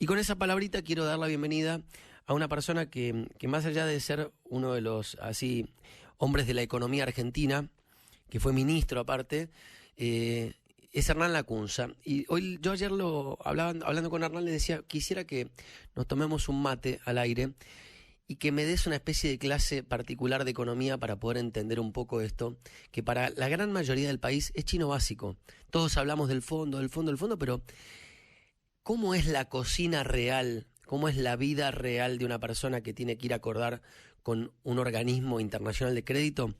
Y con esa palabrita quiero dar la bienvenida a una persona que más allá de ser uno de los así hombres de la economía argentina, que fue ministro aparte, es Hernán Lacunza. Y hoy yo ayer hablando con Hernán le decía, quisiera que nos tomemos un mate al aire y que me des una especie de clase particular de economía para poder entender un poco esto, que para la gran mayoría del país es chino básico. Todos hablamos del fondo, pero ¿cómo es la cocina real? ¿Cómo es la vida real de una persona que tiene que ir a acordar con un organismo internacional de crédito?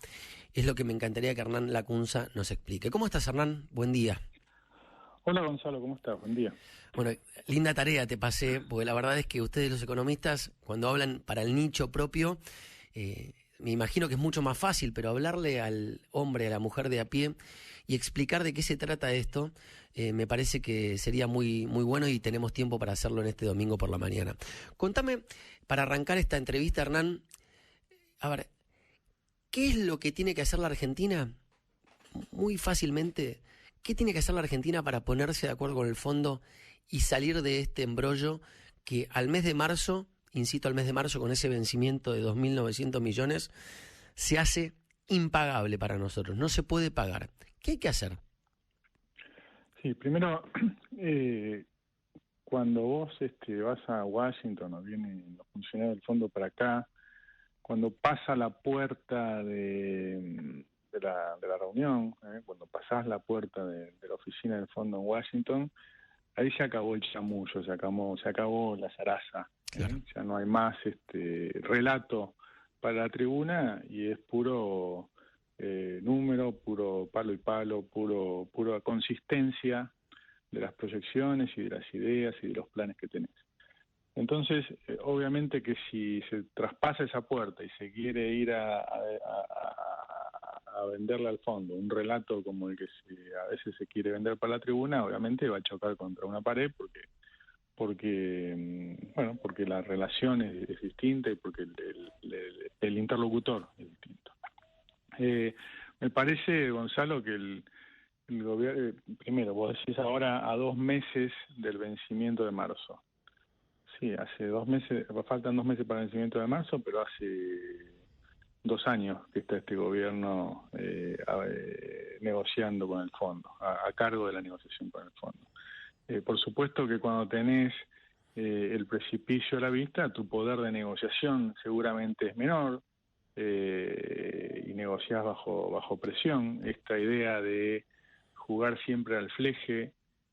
Es lo que me encantaría que Hernán Lacunza nos explique. ¿Cómo estás, Hernán? Buen día. Hola Gonzalo, ¿cómo estás? Buen día. Bueno, linda tarea te pasé, porque la verdad es que ustedes los economistas, cuando hablan para el nicho propio, me imagino que es mucho más fácil, pero hablarle al hombre, a la mujer de a pie y explicar de qué se trata esto, me parece que sería muy, muy bueno y tenemos tiempo para hacerlo en este domingo por la mañana. Contame, para arrancar esta entrevista, Hernán, a ver, ¿qué es lo que tiene que hacer la Argentina? Muy fácilmente, ¿qué tiene que hacer la Argentina para ponerse de acuerdo con el fondo y salir de este embrollo que al mes de marzo, incito al mes de marzo, con ese vencimiento de 2.900 millones, se hace impagable para nosotros? No se puede pagar. ¿Qué hay que hacer? Sí, primero, cuando vos vas a Washington o vienen los funcionarios del fondo para acá, cuando pasa la puerta de la reunión, cuando pasás la puerta de la oficina del fondo en Washington, ahí se acabó el chamullo, se acabó la zaraza. Claro. Ya no hay más relato para la tribuna y es puro número, puro palo y palo, pura consistencia de las proyecciones y de las ideas y de los planes que tenés. Entonces, obviamente que si se traspasa esa puerta y se quiere ir a venderle al fondo un relato como el que a veces se quiere vender para la tribuna, obviamente va a chocar contra una pared porque la relación es distinta y porque el interlocutor es distinto. Me parece, Gonzalo, que el gobierno, primero, vos decís ahora a 2 meses del vencimiento de marzo. Sí, hace 2 meses, faltan 2 meses para el vencimiento de marzo, pero hace 2 años que está este gobierno negociando con el fondo, a cargo de la negociación con el fondo. Por supuesto que cuando tenés el precipicio a la vista, tu poder de negociación seguramente es menor y negociás bajo presión. Esta idea de jugar siempre al fleje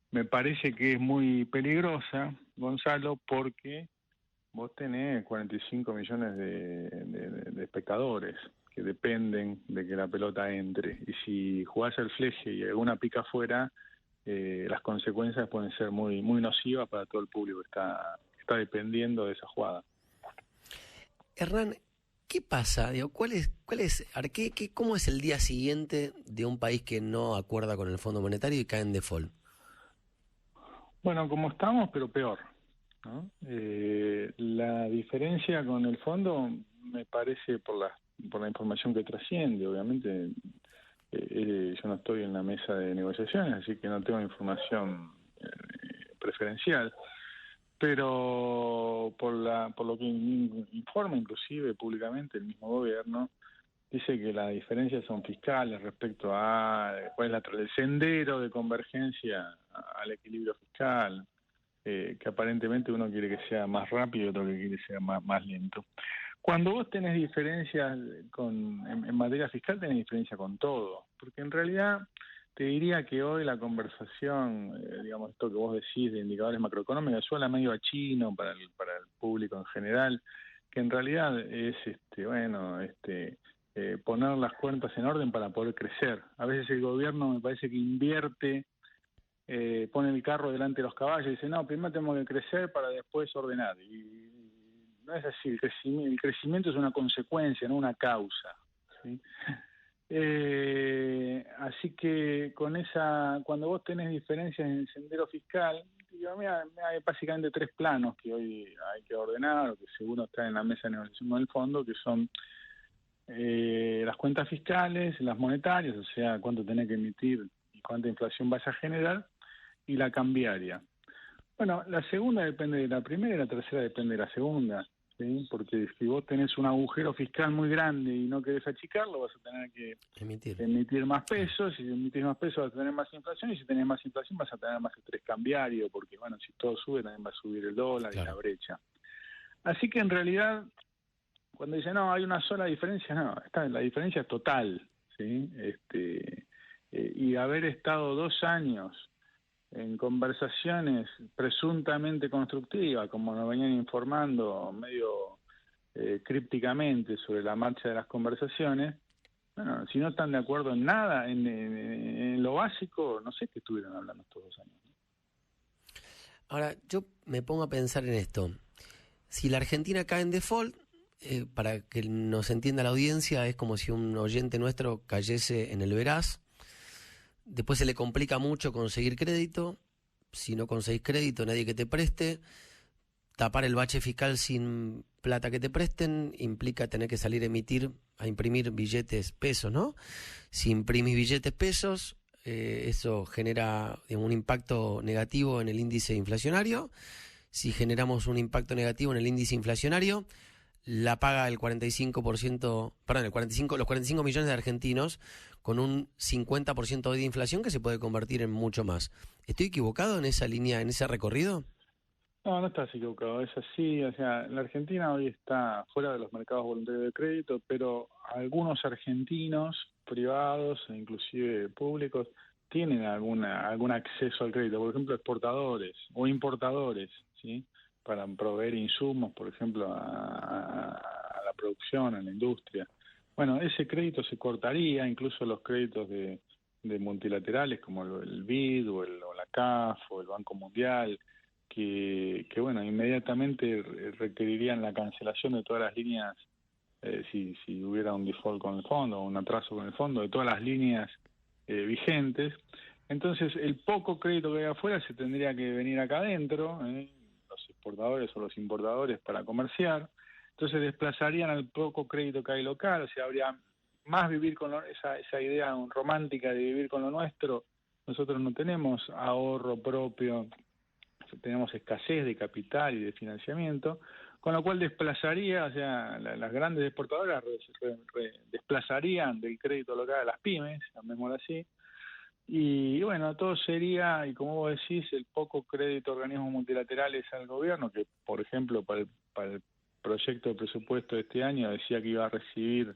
me parece que es muy peligrosa, Gonzalo, porque vos tenés 45 millones de espectadores que dependen de que la pelota entre. Y si jugás al fleje y alguna pica afuera, las consecuencias pueden ser muy, muy nocivas para todo el público que está dependiendo de esa jugada. Hernán, ¿qué pasa? Digo, ¿cómo es el día siguiente de un país que no acuerda con el Fondo Monetario y cae en default? Bueno, como estamos, pero peor, ¿no? La diferencia con el fondo me parece por la información que trasciende. Obviamente yo no estoy en la mesa de negociaciones, así que no tengo información preferencial, pero por lo que informa inclusive públicamente el mismo gobierno, dice que las diferencias son fiscales respecto a cuál es el sendero de convergencia al equilibrio fiscal, que aparentemente uno quiere que sea más rápido y otro que quiere que sea más lento. Cuando vos tenés diferencias en materia fiscal, tenés diferencia con todo, porque en realidad te diría que hoy la conversación, digamos, esto que vos decís de indicadores macroeconómicos, suena medio a chino para el público en general, que en realidad es, poner las cuentas en orden para poder crecer. A veces el gobierno me parece que invierte, pone el carro delante de los caballos y dice, no, primero tenemos que crecer para después ordenar. Y no es así, el crecimiento es una consecuencia, no una causa, ¿sí? Así que cuando vos tenés diferencias en el sendero fiscal, hay básicamente 3 planos que hoy hay que ordenar, o que seguro están en la mesa de negociación del fondo, que son las cuentas fiscales, las monetarias, o sea, cuánto tenés que emitir y cuánta inflación vas a generar, y la cambiaria. Bueno, la segunda depende de la primera y la tercera depende de la segunda, ¿sí? Porque si vos tenés un agujero fiscal muy grande y no querés achicarlo, vas a tener que Emitir. emitir más pesos, y si emitís más pesos vas a tener más inflación, y si tenés más inflación vas a tener más estrés cambiario, porque bueno, si todo sube también va a subir el dólar y la Claro. brecha. Así que en realidad, cuando dicen, no, hay una sola diferencia, no, la diferencia es total, ¿sí? Y haber estado 2 años en conversaciones presuntamente constructivas, como nos venían informando medio crípticamente sobre la marcha de las conversaciones, bueno, si no están de acuerdo en nada, en lo básico, no sé qué estuvieron hablando estos 2 años. Ahora, yo me pongo a pensar en esto. Si la Argentina cae en default, para que nos entienda la audiencia, es como si un oyente nuestro cayese en el veraz. Después se le complica mucho conseguir crédito. Si no conseguís crédito, nadie que te preste. Tapar el bache fiscal sin plata que te presten implica tener que salir a imprimir billetes pesos, ¿no? Si imprimís billetes pesos, eso genera un impacto negativo en el índice inflacionario. Si generamos un impacto negativo en el índice inflacionario, la paga el 45%, perdón, los 45 millones de argentinos con un 50% de inflación que se puede convertir en mucho más. ¿Estoy equivocado en esa línea, en ese recorrido? No, no estás equivocado, es así. O sea, la Argentina hoy está fuera de los mercados voluntarios de crédito, pero algunos argentinos privados e inclusive públicos tienen algún acceso al crédito, por ejemplo, exportadores o importadores, ¿sí? Para proveer insumos, por ejemplo, a la producción, a la industria. Bueno, ese crédito se cortaría, incluso los créditos de multilaterales como el BID o la CAF o el Banco Mundial, que bueno, inmediatamente requerirían la cancelación de todas las líneas, si hubiera un default con el fondo, o un atraso con el fondo, de todas las líneas vigentes. Entonces, el poco crédito que hay afuera se tendría que venir acá adentro, los exportadores o los importadores para comerciar. Entonces, desplazarían al poco crédito que hay local, o sea, habría más vivir con esa idea romántica de vivir con lo nuestro. Nosotros no tenemos ahorro propio, tenemos escasez de capital y de financiamiento, con lo cual desplazaría, o sea, las grandes exportadoras desplazarían del crédito local a las pymes, llamémoslo así, y bueno, todo sería, y como vos decís, el poco crédito a organismos multilaterales al gobierno, que por ejemplo para el proyecto de presupuesto de este año decía que iba a recibir,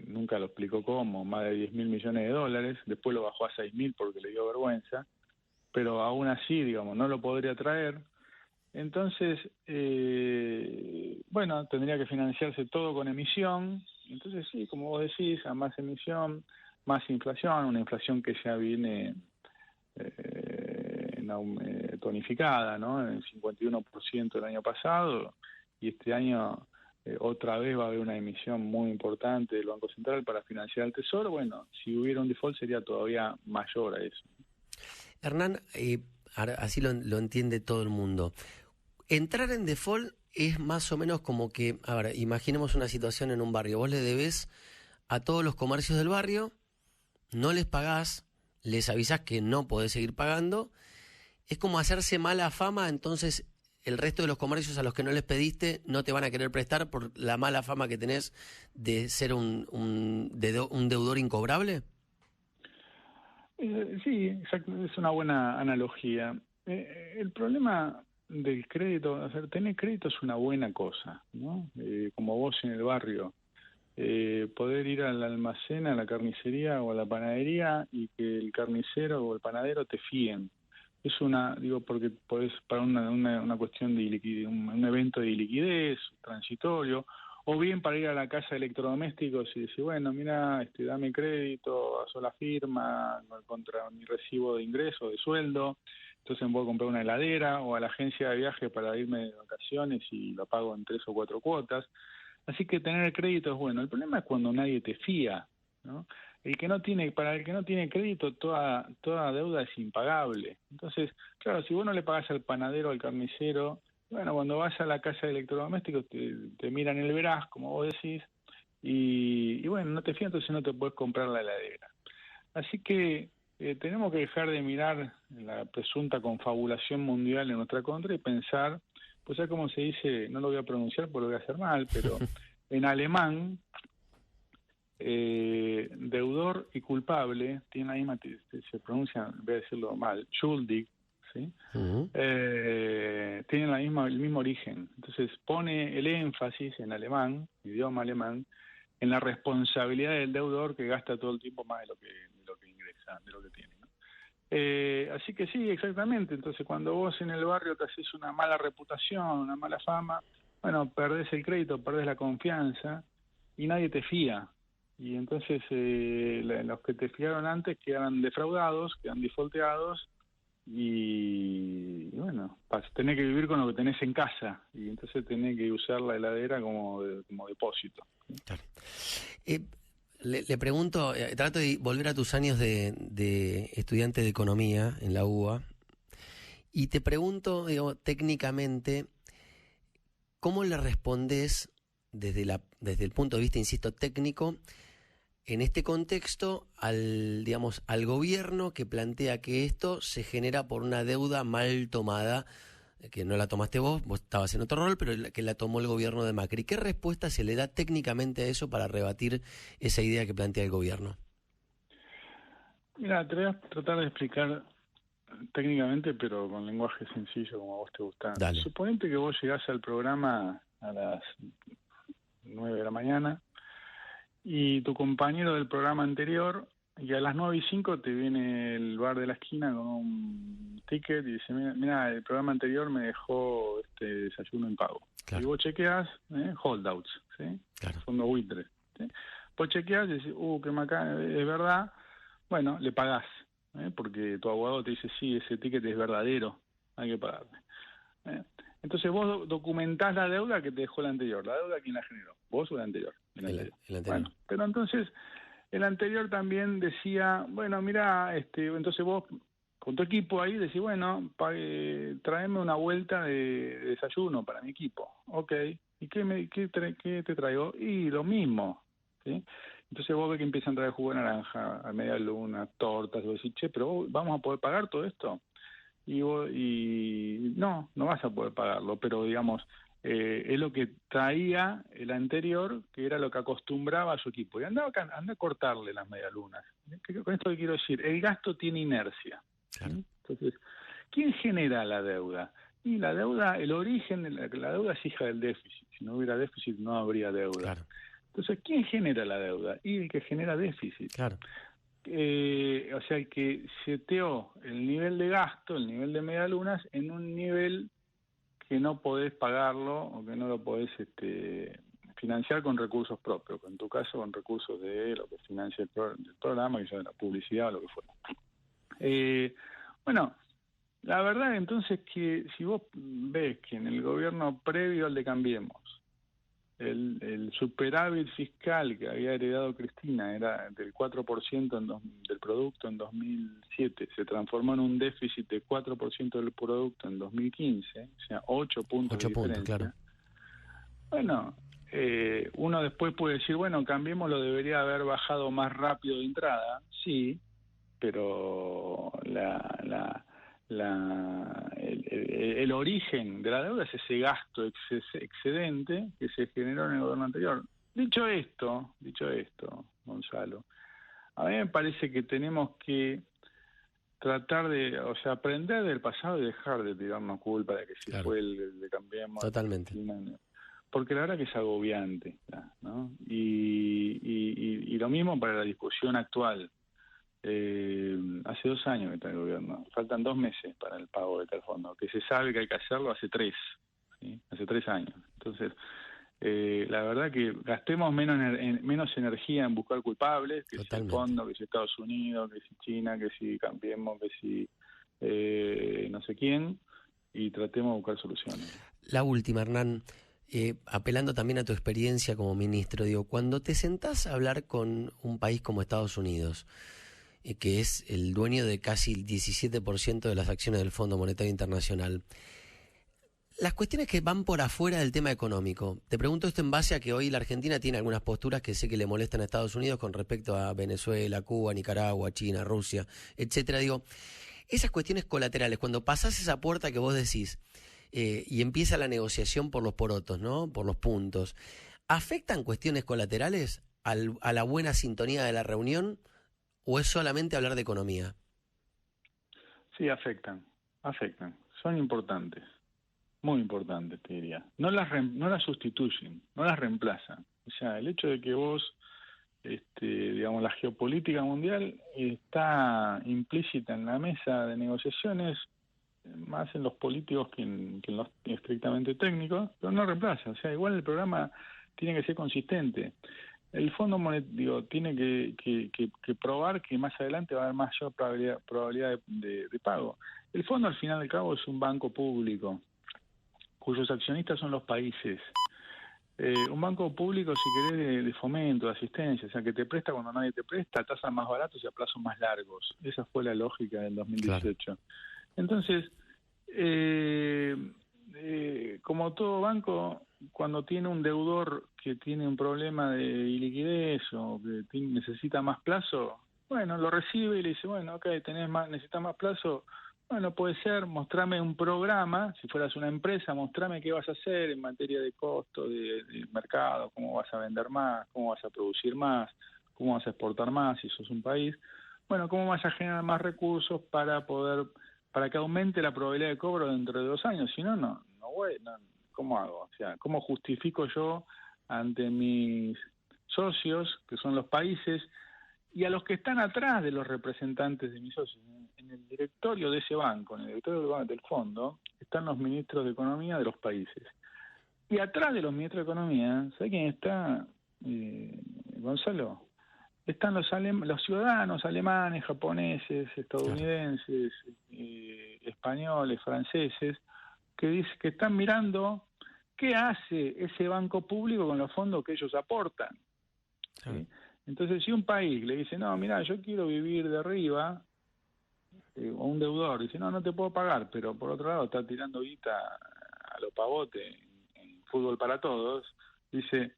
nunca lo explicó cómo, más de 10.000 millones de dólares, después lo bajó a 6.000 porque le dio vergüenza, pero aún así, digamos, no lo podría traer. Entonces, bueno, tendría que financiarse todo con emisión. Entonces, sí, como vos decís, a más emisión, más inflación, una inflación que ya viene tonificada, ¿no? En el 51% el año pasado, y este año otra vez va a haber una emisión muy importante del Banco Central para financiar el Tesoro. Bueno, si hubiera un default sería todavía mayor a eso. Hernán, así lo entiende todo el mundo. Entrar en default es más o menos como que, a ver, imaginemos una situación en un barrio. Vos le debés a todos los comercios del barrio, no les pagás, les avisás que no podés seguir pagando. Es como hacerse mala fama, entonces el resto de los comercios a los que no les pediste no te van a querer prestar por la mala fama que tenés de ser un deudor incobrable. Sí, exacto, es una buena analogía. El problema del crédito, o sea, tener crédito es una buena cosa, ¿no? Como vos en el barrio, poder ir al almacén, a la carnicería o a la panadería y que el carnicero o el panadero te fíen. Es digo, porque podés, para una cuestión de liquidez, un evento de liquidez transitorio, o bien para ir a la casa de electrodomésticos y decir, bueno, mira, dame crédito, haz la firma contra mi recibo de ingreso, de sueldo, entonces me puedo comprar una heladera, o a la agencia de viaje para irme de vacaciones y lo pago en 3 o 4 cuotas. Así que tener crédito es bueno. El problema es cuando nadie te fía, ¿no? Para el que no tiene crédito, toda deuda es impagable. Entonces, claro, si vos no le pagás al panadero, al carnicero, bueno, cuando vas a la casa de electrodomésticos te miran el veraz, como vos decís, y bueno, no te fían, entonces no te puedes comprar la heladera. Así que tenemos que dejar de mirar la presunta confabulación mundial en nuestra contra y pensar, pues ya como se dice, no lo voy a pronunciar porque lo voy a hacer mal, pero en alemán, deudor y culpable tienen la misma, se pronuncia, voy a decirlo mal, schuldig, ¿sí? Uh-huh. Tienen el mismo origen. Entonces pone el énfasis en alemán, idioma alemán, en la responsabilidad del deudor que gasta todo el tiempo más de lo que ingresa, de lo que tiene, ¿no? Así que sí, exactamente. Entonces cuando vos en el barrio te haces una mala reputación, una mala fama, bueno, perdés el crédito, perdés la confianza y nadie te fía. Y entonces los que te fiaron antes quedan defraudados, quedan defaulteados y bueno, tenés que vivir con lo que tenés en casa y entonces tenés que usar la heladera como depósito. Claro. Le pregunto, trato de volver a tus años de estudiante de economía en la UBA y te pregunto, digo, técnicamente, ¿cómo le respondés desde el punto de vista, insisto, técnico, en este contexto al gobierno que plantea que esto se genera por una deuda mal tomada, que no la tomaste vos estabas en otro rol, pero que la tomó el gobierno de Macri? ¿Qué respuesta se le da técnicamente a eso para rebatir esa idea que plantea el gobierno? Mira, te voy a tratar de explicar técnicamente, pero con lenguaje sencillo como a vos te gusta. Dale. Suponete que vos llegás al programa a las 9 de la mañana y tu compañero del programa anterior, y a las 9:05 te viene el bar de la esquina con un ticket y dice, mira, el programa anterior me dejó este desayuno en pago. Claro. Y vos chequeás, holdouts, ¿sí? Claro. Fondos buitres, ¿sí? Vos chequeás y decís, qué macana, es verdad. Bueno, le pagás, porque tu abogado te dice, sí, ese ticket es verdadero, hay que pagarle. Entonces vos documentás la deuda que te dejó el anterior. ¿La deuda quién la generó? ¿Vos o el anterior? El anterior. Bueno, pero entonces el anterior también decía, bueno, mira, entonces vos con tu equipo ahí decís, bueno, tráeme una vuelta de desayuno para mi equipo. Ok, ¿y qué te traigo? Y lo mismo, ¿sí? Entonces vos ves que empiezan a traer jugo de naranja, a media luna, tortas, y vos decís, che, pero ¿vamos a poder pagar todo esto? Y no vas a poder pagarlo, pero digamos, es lo que traía el anterior, que era lo que acostumbraba a su equipo. Y anda a cortarle las medialunas. Con esto que quiero decir, el gasto tiene inercia. Claro. Entonces, ¿quién genera la deuda? Y la deuda, el origen de la deuda es hija del déficit. Si no hubiera déficit, no habría deuda. Claro. Entonces, ¿quién genera la deuda? Y el que genera déficit. Claro. O sea, el que seteó el nivel de gasto, el nivel de medialunas, en un nivel que no podés pagarlo o que no lo podés financiar con recursos propios, en tu caso con recursos de lo que financia el programa, que sea de la publicidad o lo que fuera. Bueno, la verdad entonces que si vos ves que en el gobierno previo al de Cambiemos, el superávit fiscal que había heredado Cristina era del 4% del producto en 2007, se transformó en un déficit de 4% del producto en 2015, o sea, 8 puntos de diferencia. Claro. Bueno, uno después puede decir, bueno, Cambiemos lo debería haber bajado más rápido de entrada, sí, pero el origen de la deuda es ese gasto excedente que se generó en el gobierno anterior. Dicho esto, Gonzalo, a mí me parece que tenemos que tratar de, aprender del pasado y dejar de tirarnos culpa de que si claro. fue el de Cambiemos. Totalmente. Porque la verdad que es agobiante, ¿no? Y lo mismo para la discusión actual. Hace 2 años que está el gobierno, faltan 2 meses para el pago de tal fondo, que se sabe que hay que hacerlo hace 3, ¿sí? Hace 3 años. Entonces, la verdad que gastemos menos energía en buscar culpables, que si el fondo, que si Estados Unidos, que si China, que si Cambiemos, que si no sé quién, y tratemos de buscar soluciones. La última, Hernán. Apelando también a tu experiencia como ministro, digo, cuando te sentás a hablar con un país como Estados Unidos, que es el dueño de casi el 17% de las acciones del Fondo Monetario Internacional, Las cuestiones que van por afuera del tema económico. Te pregunto esto en base a que hoy la Argentina tiene algunas posturas que sé que le molestan a Estados Unidos con respecto a Venezuela, Cuba, Nicaragua, China, Rusia, etcétera. Digo, esas cuestiones colaterales, cuando pasás esa puerta que vos decís y empieza la negociación por los porotos, ¿no? Por los puntos, ¿afectan cuestiones colaterales a la buena sintonía de la reunión o es solamente hablar de economía? Sí, afectan. Son importantes. Muy importante, te diría. No las sustituyen, no las reemplazan. O sea, el hecho de que vos, digamos, la geopolítica mundial está implícita en la mesa de negociaciones, más en los políticos que en los estrictamente técnicos, pero no reemplaza. O sea, igual el programa tiene que ser consistente. El Fondo Monetario tiene que probar que más adelante va a haber mayor probabilidad de pago. El fondo, al final y al cabo, es un banco público cuyos accionistas son los países. Un banco público, si querés, de fomento, de asistencia, o sea, que te presta cuando nadie te presta, a tasas más baratas y a plazos más largos. Esa fue la lógica del 2018. Claro. Entonces, como todo banco, cuando tiene un deudor que tiene un problema de iliquidez o que necesita más plazo, bueno, lo recibe y le dice, bueno, ok, necesitas más plazo. Bueno, puede ser, mostrame un programa, si fueras una empresa, mostrame qué vas a hacer en materia de costo, de mercado, cómo vas a vender más, cómo vas a producir más, cómo vas a exportar más si sos un país. Bueno, cómo vas a generar más recursos para que aumente la probabilidad de cobro dentro de 2 años. Si no, ¿cómo hago? O sea, ¿cómo justifico yo ante mis socios, que son los países, y a los que están atrás de los representantes de mis socios? En el directorio de ese banco, en el directorio del fondo, están los ministros de Economía de los países. Y atrás de los ministros de Economía, ¿sabe quién está, Gonzalo? Están los ciudadanos alemanes, japoneses, estadounidenses, españoles, franceses, que están mirando qué hace ese banco público con los fondos que ellos aportan. ¿Sí? Entonces, si un país le dice, no, mira, yo quiero vivir de arriba, o un deudor dice, no te puedo pagar, pero por otro lado está tirando guita a lo pavote en fútbol para todos, dice,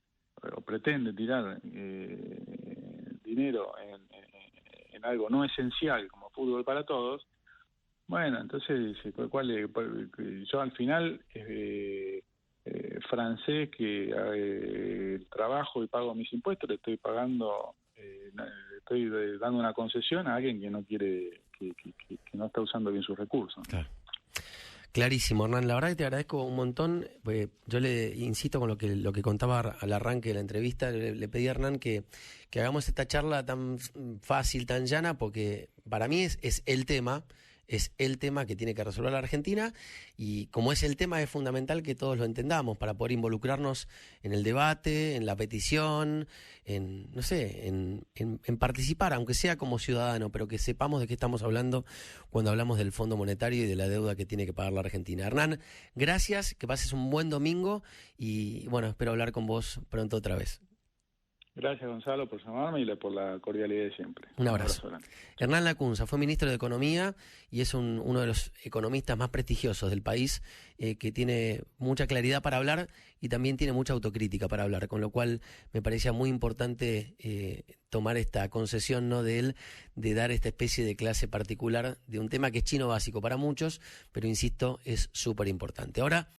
o pretende tirar dinero en algo no esencial como fútbol para todos, bueno, entonces yo al final francés que trabajo y pago mis impuestos, le estoy pagando, estoy dando una concesión a alguien que no quiere, que no está usando bien sus recursos. Claro. Clarísimo, Hernán. La verdad que te agradezco un montón. Yo le insisto con lo que contaba al arranque de la entrevista. Le pedí a Hernán que hagamos esta charla tan fácil, tan llana, porque para mí es el tema. Es el tema que tiene que resolver la Argentina y como es el tema es fundamental que todos lo entendamos para poder involucrarnos en el debate, en la petición, en participar, aunque sea como ciudadano, pero que sepamos de qué estamos hablando cuando hablamos del Fondo Monetario y de la deuda que tiene que pagar la Argentina. Hernán, gracias, que pases un buen domingo y bueno, espero hablar con vos pronto otra vez. Gracias, Gonzalo, por llamarme y por la cordialidad de siempre. Un abrazo. Hernán Lacunza fue ministro de Economía y es uno de los economistas más prestigiosos del país, que tiene mucha claridad para hablar y también tiene mucha autocrítica para hablar, con lo cual me parecía muy importante tomar esta concesión, ¿no?, de él, de dar esta especie de clase particular de un tema que es chino básico para muchos, pero insisto, es súper importante. Ahora